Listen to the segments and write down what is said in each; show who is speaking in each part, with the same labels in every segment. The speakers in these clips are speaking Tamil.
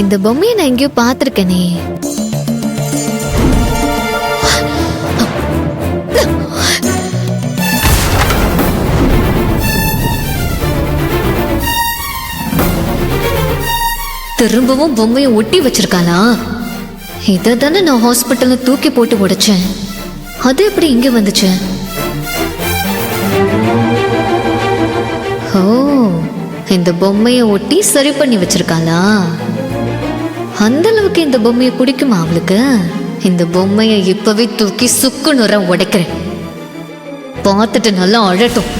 Speaker 1: இந்த பொம்மையை நான் எங்கேயோ பார்த்திருக்கேனே. திரும்பவும் பொம்மையை ஒட்டி வச்சிருக்காளா? இதை தானே நான் ஹாஸ்பிட்டல்ல தூக்கி போட்டு உடைச்சேன். அது எப்படி இங்க வந்துச்சு? ஓ, இந்த பொம்மையை ஒட்டி சரி பண்ணி வச்சிருக்காளா? அந்த அளவுக்கு இந்த பொம்மையை பிடிக்குமா அவளுக்கு? இந்த பொம்மையை இப்பவே தூக்கி சுக்கு நுற உடைக்கிறேன். பார்த்துட்டு நல்லா அழட்டும்.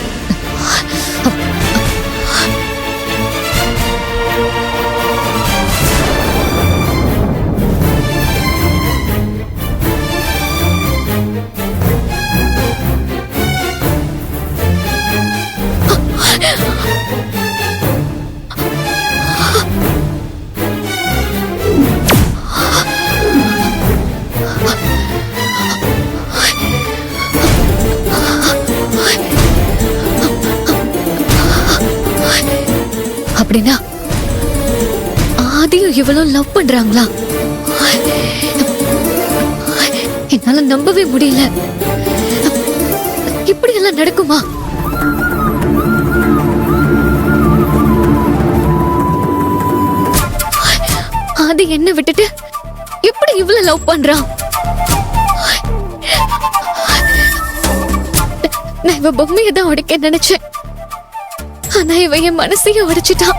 Speaker 1: அப்படின்னா ஆதியும் இவளும் லவ் பண்றாங்களா? என்னால நம்பவே முடியல. இப்படி எல்லாம் நடக்குமா? ஆதி என்ன விட்டுட்டு எப்படி இவள லவ் பண்றான்? நான் இவ பொம்மையை தான் உடைக்க நினைச்சேன். ஆனா இவ என் மனசையும் உடைச்சிட்டான்.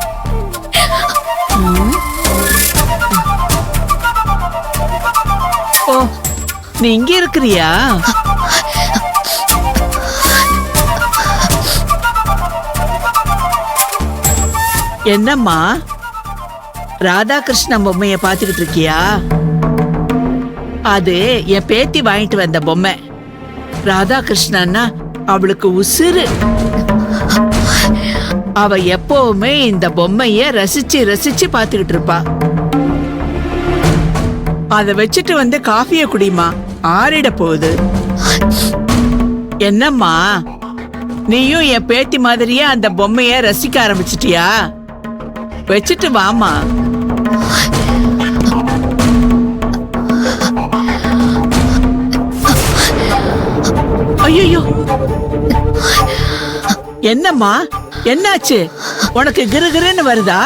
Speaker 2: ஓ, நீ இங்க இருக்கிறியா? என்னம்மா, ராதாகிருஷ்ணன் பொம்மைய பாத்துக்கிட்டு இருக்கியா? அது என் பேத்தி வாங்கிட்டு வந்த பொம்மை. ராதாகிருஷ்ணன்னா அவளுக்கு உசுறு. அவ எப்பவுமே இந்த பொம்மைய ரசிச்சு ரசிச்சு பாத்துக்கிட்டு இருப்பா. அத வச்சுட்டு வந்து காஃபிய குடிமா, ஆறிட போகுது. என்னம்மா, நீயும் என் பேத்தி மாதிரியே அந்த பொம்மைய ரசிக்க ஆரம்பிச்சிட்டியா? வச்சுட்டு வாமா. ஐயோ, என்னம்மா, என்னாச்சு? உனக்கு கிருகிருன்னு வருதா?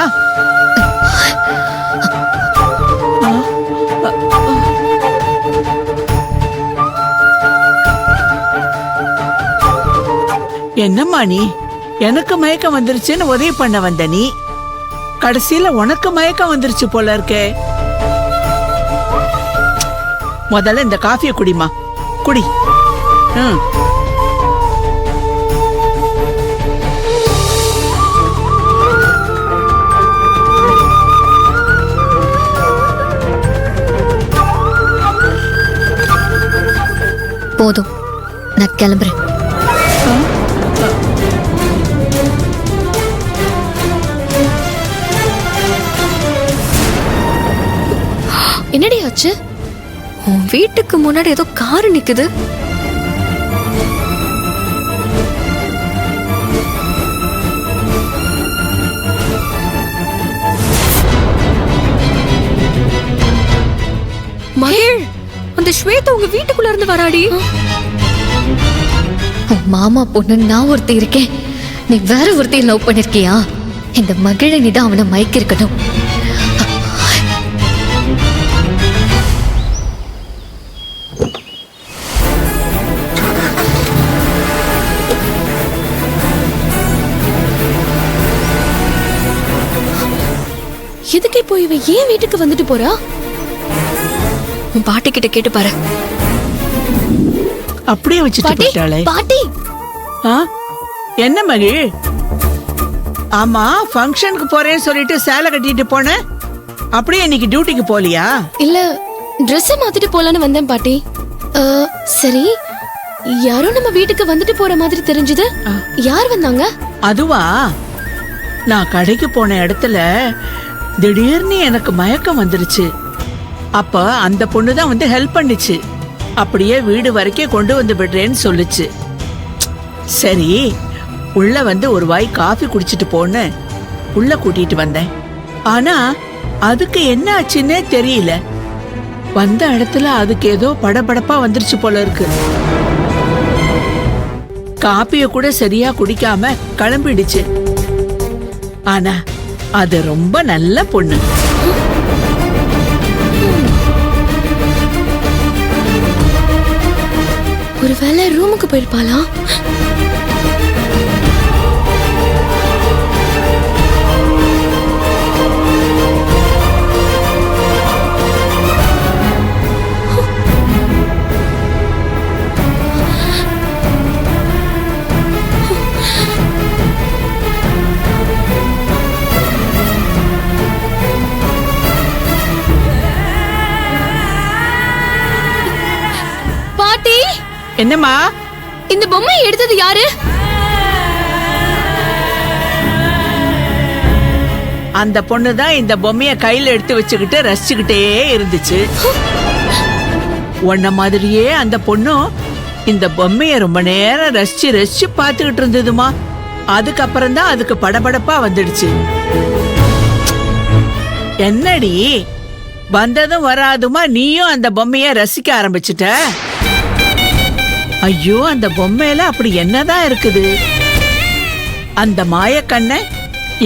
Speaker 2: என்னம்மா நீ? எனக்கு மயக்கம் வந்துருச்சுன்னு உதவி பண்ண வந்த நீ, கடைசியில உனக்கு மயக்கம் வந்துருச்சு போல இருக்கே. முதல்ல இந்த காஃபியை குடிமா, குடி.
Speaker 1: போதும், நான் கிளம்புறேன். என்னடி ஆச்சு? உன் வீட்டுக்கு முன்னாடி ஏதோ கார் நிக்குது.
Speaker 3: மகேஷ், அந்த ஸ்வேதா உங்க வீட்டுக்குள்ள இருந்து வராடி.
Speaker 1: மாமா பொண்ணு நான் ஒருத்தி இருக்கேன், நீ வேற ஒருத்தையும் லவ் பண்ணிருக்கியா? இந்த மகிழனி தான் அவனை மயக்கிருக்கணும்.
Speaker 3: எதுக்கே போய் இவ ஏன் வீட்டுக்கு வந்துட்டு போறா?
Speaker 1: உன் பாட்டி கிட்ட கேட்டு பாரு.
Speaker 2: அப்படியே வச்சுட்டு போயிட்டாளே.
Speaker 1: பாட்டி,
Speaker 2: என்ன மகி? ஆமா, ஃபங்க்ஷனுக்கு போறேன்னு சொல்லிட்டு சேலை கட்டிட்டு போன, அப்படியே இன்னைக்கு டியூட்டிக்கு போலியா?
Speaker 3: இல்ல, Dress மாத்திட்டு போலான்னு வந்தேன் பாட்டி. சரி, யாரோ நம்ம வீட்டுக்கு வந்துட்டு போற மாதிரி தெரிஞ்சது. யார் வந்தாங்க?
Speaker 2: அதுவா, நான் கடைக்கு போன இடத்துல திடீர்னு எனக்கு மயக்கம் வந்துருச்சு. அப்ப அந்த பொண்ணுதான் வந்து ஹெல்ப் பண்ணிச்சு. அப்படியே வீடு வரைக்கும் கொண்டு வந்து விடுறேன்னு சொல்லுச்சு. சரி, உள்ள வந்து ஒரு வாய் காஃபி குடிச்சிட்டு போன்னு உள்ள கூட்டிட்டு வந்தேன். ஆனா அதுக்கு என்ன ஆச்சுன்னே தெரியல. வந்த இடத்துல அதுக்கு ஏதோ படபடப்பா வந்துருச்சு போல இருக்கு. காப்பிய கூட சரியா குடிக்காம கிளம்பிடுச்சு. ஆனா அது ரொம்ப நல்ல பொண்ணு.
Speaker 3: ஒருவேளை ரூமுக்கு போயிருப்பாளா? பாட்டி,
Speaker 2: என்னம்மா?
Speaker 3: இந்த பொம்மையை எடுத்தது யாரு?
Speaker 2: அந்த பொண்ணுதான் இந்த பொம்மைய கையில எடுத்து வச்சுக்கிட்டு ரசிச்சுக்கிட்டே இருந்துச்சு. உன்ன மாதிரியே அந்த பொண்ணும் இந்த பொம்மைய ரொம்ப நேரம் ரசிச்சு ரசிச்சு பார்த்துக்கிட்டு இருந்ததுமா. அதுக்கப்புறம் தான் அதுக்கு படபடப்பா வந்துடுச்சு. என்னடி வந்ததும் வராதுமா நீயும் அந்த பொம்மைய ரசிக்க ஆரம்பிச்சுட்ட? ஐயோ, அந்த பொம்மையில அப்படி என்னதான் இருக்குது? அந்த மாயக்கண்ணை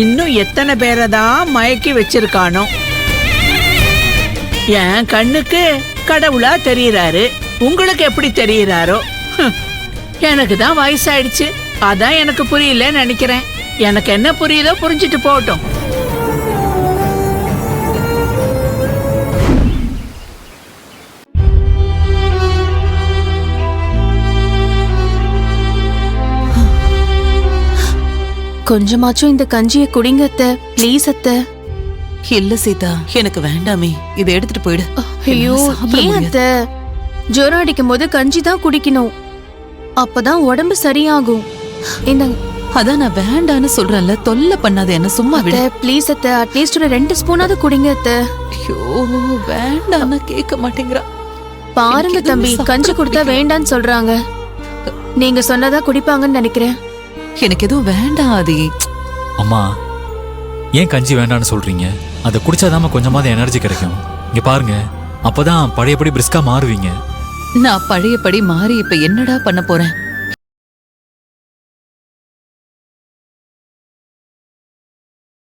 Speaker 2: இன்னும் எத்தனை பேரதான் மயக்கி வச்சிருக்கானோ. என் கண்ணுக்கு கடவுளா தெரியறாரு, உங்களுக்கு எப்படி தெரியறாரோ? எனக்கு தான் வயசாயிடுச்சு, அதான் எனக்கு புரியலன்னு நினைக்கிறேன். எனக்கு என்ன புரியுதோ புரிஞ்சுட்டு போகட்டும்.
Speaker 3: கொஞ்சமாச்சும் இந்த கஞ்சியை குடிங்க அத்தை, ப்ளீஸ் அத்தை.
Speaker 4: இல்ல சீதா, எனக்கு வேண்டாமே. இதை எடுத்துட்டு போயிடு.
Speaker 3: ஐயோ, ஏன் அத்தை? ஜுரம் அடிக்கும் போது கஞ்சி தான் குடிக்கணும், அப்பதான் உடம்பு சரியாகும். இந்தாங்க.
Speaker 4: அதான் நான் வேண்டான்னு சொல்றேன்ல, தொல்லை பண்ணாத என்ன, சும்மா விட.
Speaker 3: ப்ளீஸ் அத்தை, அட்லீஸ்ட் ஒரு 2 ஸ்பூனாவது குடிங்க அத்தை.
Speaker 4: ஐயோ, வேண்டான்னு கேட்க மாட்டேங்கிறா.
Speaker 3: பாருங்க தம்பி, கஞ்சி கொடுத்தா வேண்டான்னு சொல்றாங்க. நீங்க சொன்னதா குடிப்பாங்கன்னு நினைக்கிறேன்.
Speaker 4: எனக்கு எதுவும் வேண்டாம் ஆதி.
Speaker 5: அம்மா, ஏன் கஞ்சி வேண்டான்னு சொல்றீங்க? அதை குடிச்சாதாம கொஞ்சமாவது எனர்ஜி கிடைக்கும். இங்க பாருங்க, அப்பதான் பழையபடி பிரிஸ்கா மாறுவீங்க.
Speaker 4: நான் பழையபடி மாறி இப்ப என்னடா பண்ண போறேன்?